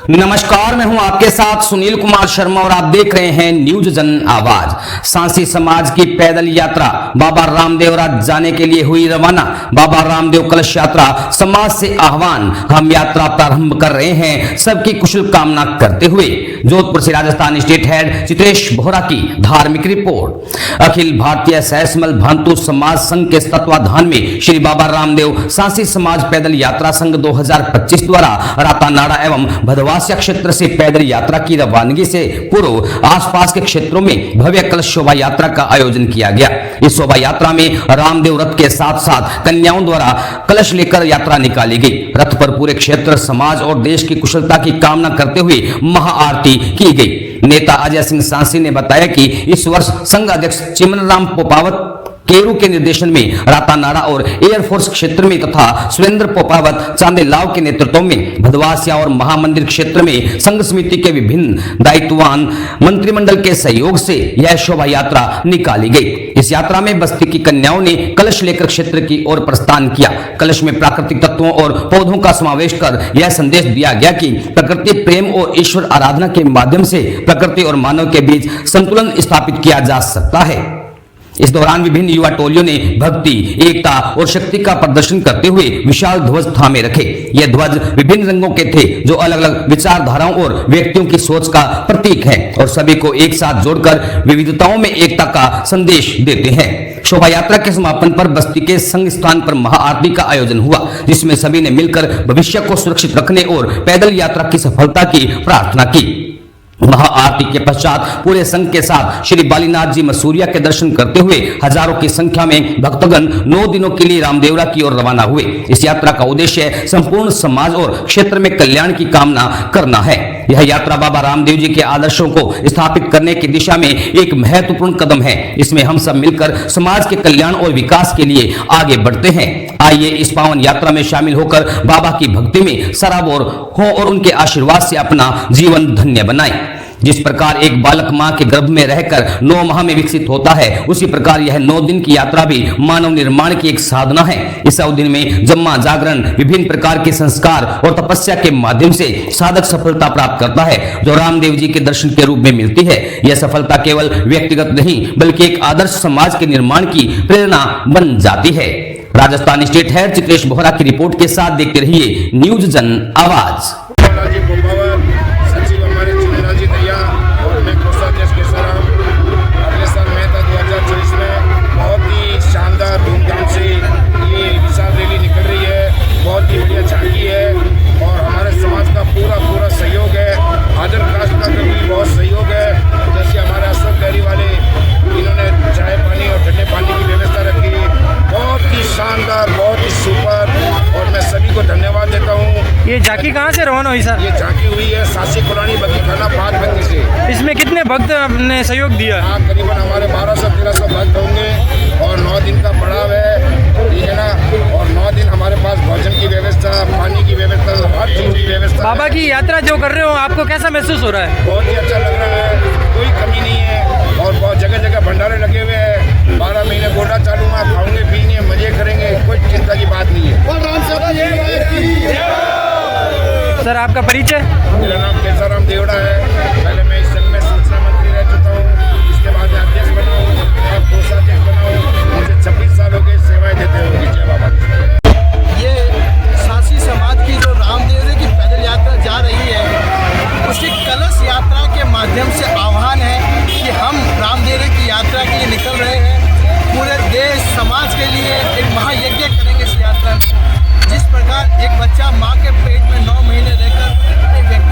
नमस्कार, मैं हूं आपके साथ सुनील कुमार शर्मा और आप देख रहे हैं न्यूज जन आवाज। सांसी समाज की पैदल यात्रा बाबा रामदेव राज जाने के लिए हुई रवाना। बाबा रामदेव कलश यात्रा समाज से आह्वान, हम यात्रा प्रारंभ कर रहे हैं सबकी कुशल कामना करते हुए। जोधपुर से राजस्थान स्टेट हेड चित्रेश बोहरा की धार्मिक रिपोर्ट। अखिल भारतीय सहसमल भांतु समाज संघ के तत्वाधान में श्री बाबा रामदेव सांसी समाज पैदल यात्रा संघ 2025 द्वारा रातानाड़ा एवं भदवासिया क्षेत्र से पैदल यात्रा की रवानगी से पूर्व आसपास के क्षेत्रों में भव्य कलश शोभा यात्रा का आयोजन किया गया। इस शोभा यात्रा में रामदेव रथ के साथ साथ कन्याओं द्वारा कलश लेकर यात्रा निकाली गई। रथ पर पूरे क्षेत्र, समाज और देश की कुशलता की कामना करते हुए महाआरती की गई। नेता अजय सिंह सांसी ने बताया कि इस वर्ष संघ अध्यक्ष चिमनराम पोपावत केरू के निर्देशन में रातानाड़ा और एयरफोर्स क्षेत्र में तथा सुरेंद्र पोपावत चांदेलाव के नेतृत्व में भदवासिया और महामंदिर क्षेत्र में संघ समिति के विभिन्न दायित्ववान मंत्रिमंडल के सहयोग से यह शोभा यात्रा निकाली गई। इस यात्रा में बस्ती की कन्याओं ने कलश लेकर क्षेत्र की ओर प्रस्थान किया। कलश में प्राकृतिक तत्वों और पौधों का समावेश कर यह संदेश दिया गया कि प्रकृति प्रेम और ईश्वर आराधना के माध्यम से प्रकृति और मानव के बीच संतुलन स्थापित किया जा सकता है। इस दौरान विभिन्न युवा टोलियों ने भक्ति, एकता और शक्ति का प्रदर्शन करते हुए विशाल ध्वज थामे रखे। ये ध्वज विभिन्न रंगों के थे जो अलग अलग विचारधाराओं और व्यक्तियों की सोच का प्रतीक है और सभी को एक साथ जोड़कर विविधताओं में एकता का संदेश देते हैं। शोभा यात्रा के समापन पर बस्ती के संघ स्थान पर महाआरती का आयोजन हुआ, जिसमें सभी ने मिलकर भविष्य को सुरक्षित रखने और पैदल यात्रा की सफलता की प्रार्थना की। महाआरती के पश्चात पूरे संघ के साथ श्री बालीनाथ जी मसूरिया के दर्शन करते हुए हजारों की संख्या में भक्तगण 9 दिनों के लिए रामदेवरा की ओर रवाना हुए। इस यात्रा का उद्देश्य संपूर्ण समाज और क्षेत्र में कल्याण की कामना करना है। यह यात्रा बाबा रामदेव जी के आदर्शों को स्थापित करने की दिशा में एक महत्वपूर्ण कदम है। इसमें हम सब मिलकर समाज के कल्याण और विकास के लिए आगे बढ़ते हैं। आइए इस पावन यात्रा में शामिल होकर बाबा की भक्ति में सराबोर हो और उनके आशीर्वाद से अपना जीवन धन्य बनाएं। जिस प्रकार एक बालक मां के गर्भ में रहकर 9 माह में विकसित होता है, उसी प्रकार यह 9 दिन की यात्रा भी मानव निर्माण की एक साधना है। इस अवधि में जम्मा जागरण, विभिन्न प्रकार के संस्कार और तपस्या के माध्यम से साधक सफलता प्राप्त करता है, जो रामदेव जी के दर्शन के रूप में मिलती है। यह सफलता केवल व्यक्तिगत नहीं बल्कि एक आदर्श समाज के निर्माण की प्रेरणा बन जाती है। राजस्थान स्टेट हेड चित्रेश बोहरा की रिपोर्ट के साथ देखते रहिए न्यूज जन आवाज। धूमधाम से ये विशाल रैली निकल रही है, बहुत ही बढ़िया झांकी है और हमारे समाज का पूरा सहयोग है। आदर कास्ट का भी बहुत सहयोग है। जैसे हमारे अशोक डेयरी वाले, इन्होंने चाय पानी और ठंडे पानी की व्यवस्था रखी, बहुत ही शानदार, बहुत ही सुपर, और मैं सभी को धन्यवाद देता हूँ। ये झांकी कहाँ से रवाना हुई सर? ये झांकी हुई है सांसी पुरानी बगीखाना 5 बत्ती से। इसमें कितने भक्त ने सहयोग दिया? हाँ, करीबन हमारे 1200-1300 भक्त होंगे और 9 दिन का पड़ाव है, ठीक है ना। और 9 दिन हमारे पास भोजन की व्यवस्था, पानी की व्यवस्था, हर चीज की व्यवस्था। बाबा की यात्रा जो कर रहे हो, आपको कैसा महसूस हो रहा है? बहुत ही अच्छा लग रहा है, कोई कमी नहीं है और बहुत जगह भंडारे लगे हुए हैं। 12 महीने गोटा चालू है, खाओगे पिएंगे, मजे करेंगे, कोई चिंता की बात नहीं है। सर आपका परिचय? मेरा नाम केसाराम देवड़ा है। पहले मैं इस संघ में सूचना मंत्री रह चुका हूँ, इसके बाद मैं अध्यक्ष बना हूँ, अब कोषाध्यक्ष बना हूँ। मुझे 26 साल हो गए सेवाएं देते हुए। जय बाबा। ये सांसी समाज की जो रामदेव जी की पैदल यात्रा जा रही है, उसकी कलश यात्रा के माध्यम से आह्वान है कि हम रामदेव जी की यात्रा के लिए निकल रहे हैं। पूरे देश समाज के लिए एक महायज्ञ करेंगे इस यात्रा में। जिस प्रकार एक बच्चा माँ के पेट में 9 महीने रहकर एक व्यक्ति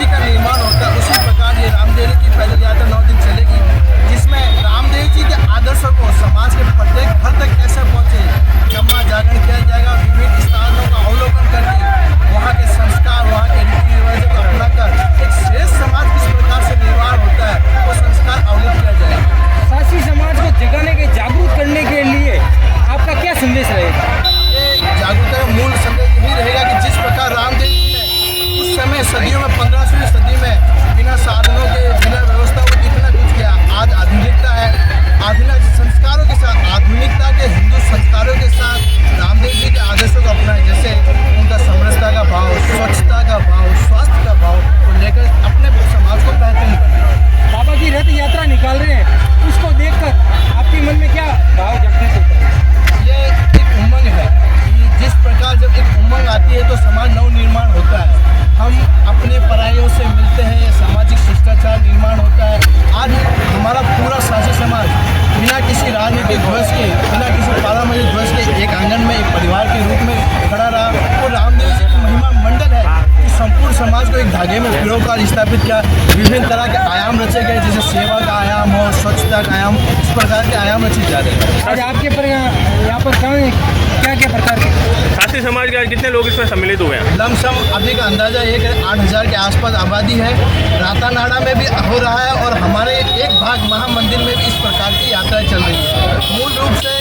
भाव जगने को ये एक उमंग है कि जिस प्रकार जब एक उमंग आती है तो समाज नवनिर्माण होता है। हम अपने परायों से मिलते हैं, सामाजिक शिष्टाचार निर्माण होता है। आज हमारा पूरा साझी समाज बिना किसी राजनीतिक ध्वज के, बिना किसी पारंपरिक ध्वज के एक आंगन में एक परिवार के रूप में खड़ा रहा। और रामदेव जी की महिमा मंडल है कि संपूर्ण समाज को एक धागे में पिरोकर स्थापित किया। विभिन्न तरह के आयाम रचे गए, जैसे सेवा का आयाम हो, स्वच्छता का आयाम, इस प्रकार के आयाम रचे जा रहे हैं। आज आपके पर यहाँ पर क्या क्या प्रकार के साथी समाज के आज कितने लोग इसमें सम्मिलित हुए हैं? लमसम अभी का अंदाजा एक है 8,000 के आसपास आबादी है। रातानाडा में भी हो रहा है और हमारे एक भाग महामंदिर में भी इस प्रकार की यात्राएं चल रही है। मूल रूप से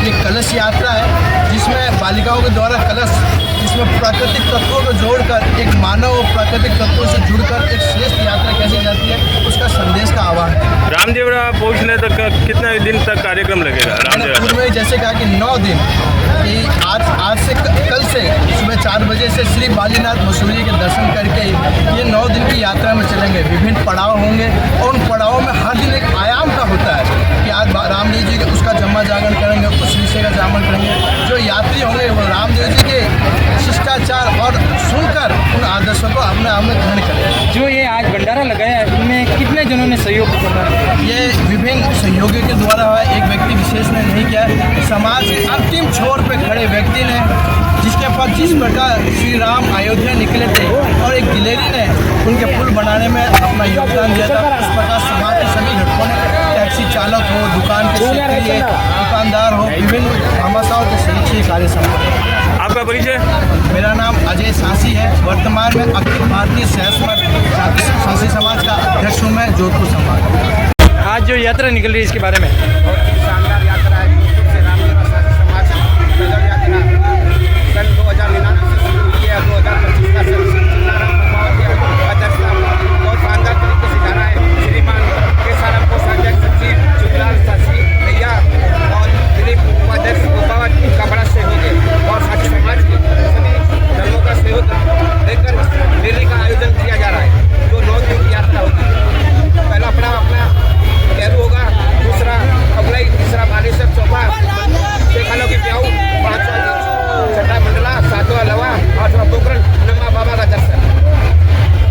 ये कलश यात्रा है जिसमें बालिकाओं के द्वारा कलश, जिसमें प्राकृतिक तत्वों को जोड़कर एक मानव प्राकृतिक तत्वों से जुड़कर एक श्रेष्ठ यात्रा कैसी जाती है, उसका संदेश का आह्वान है। रामदेवरा पहुँचने तक कितने दिन तक कार्यक्रम लगेगा? रामदेवरा पूर्व में जैसे कहा कि 9 दिन, कि आज से कल से सुबह 4 बजे से श्री बालीनाथ मसूरी के दर्शन करके ये 9 दिन की यात्रा में चलेंगे। विभिन्न पड़ाव होंगे और उन पड़ावों में हर दिन एक आयाम का होता है कि आज रामदेव जी उसका जम्मा जागरण करेंगे, उस विषय का जागरण करेंगे। जो यात्री होंगे वो रामदेव जी के शिष्टाचार और सुनकर उन आदर्शों को अपने आप में ग्रहण करेंगे। जो ये आज भंडारा लगाया है, इनमें कितने जनों ने सहयोग करना है? ये विभिन्न सहयोगियों के द्वारा हुआ, एक व्यक्ति विशेष ने नहीं किया। समाज के अंतिम छोर पे खड़े व्यक्ति ने, जिसके पास जिस प्रकार श्री राम अयोध्या निकले थे और एक गिलेरी ने उनके पुल बनाने में अपना योगदान दिया था, उस प्रकार समाज के सभी घटकों ने, टैक्सी चालक हो, दुकान के सेक्रेटरी, दुकानदार हो, विभिन्न भामाशाहों के सही कार्य संपन्न। आपका परिचय? मेरा नाम अजय सांसी है। वर्तमान में अखिल भारतीय सहसमत सांसी समाज का अध्यक्ष हूँ मैं, जोधपुर संभाग। आज जो यात्रा निकल रही है इसके बारे में बहुत ही शानदार यात्रा है। जोधपुर से रामदेवरा साथी समाज पैदल यात्रा सन 2099 से शुरू हुई है। 2025 का सीताराम प्रभाव के अध्यक्षता बहुत शानदार तरीके से जा रहा है। श्रीमान केसाराम को अध्यक्ष सचिव चुगलाल सासी भैया और दिलीप उपाध्यक्ष उपावत का बड़ा सहयोग है और साथी समाज के सभी धर्मों का सहयोग लेकर रैली का आयोजन किया जा रहा है, जो 9 दिन की यात्रा होती है। पहला पड़ाव अपना कैरू होगा, दूसरा अगलाई, तीसरा बालेश्वर, चौथा शेखालों की प्याऊ, 5वां छठा मंडला, 7वां लवा, 8वां पोखरण, 9वां बाबा का दर्शन।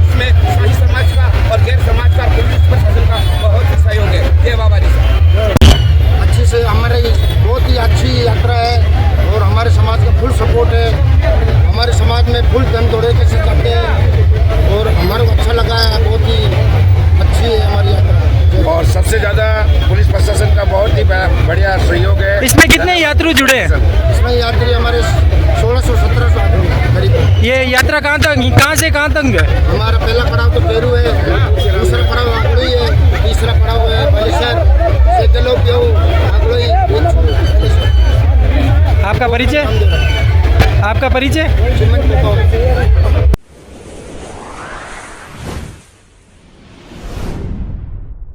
इसमें शाही समाज का और गैर समाज का पुलिस प्रशासन का बहुत ही सहयोग है। जय बाबा जी साहब। अच्छी से हमारे बहुत ही अच्छी यात्रा है और हमारे समाज का फुल सपोर्ट है। हमारे समाज में फुल धन दौड़े कैसे करते हैं और हमारे को अच्छा लगा है। बहुत ही अच्छी है हमारी यात्रा और सबसे ज़्यादा पुलिस प्रशासन का बहुत ही बढ़िया सहयोग है। इसमें कितने यात्री जुड़े हैं? इसमें यात्री हमारे 1600-1700 आदमी करीब। ये यात्रा कहाँ से कहाँ तक है? हमारा पहला पड़ाव तो पेरू है, दूसरा पड़ाव आगलोई है, तीसरा पड़ाव है बालेश्वर, सेकलो प्याऊ, आगलोई, आपका परिचय? आपका परिचय? चिमन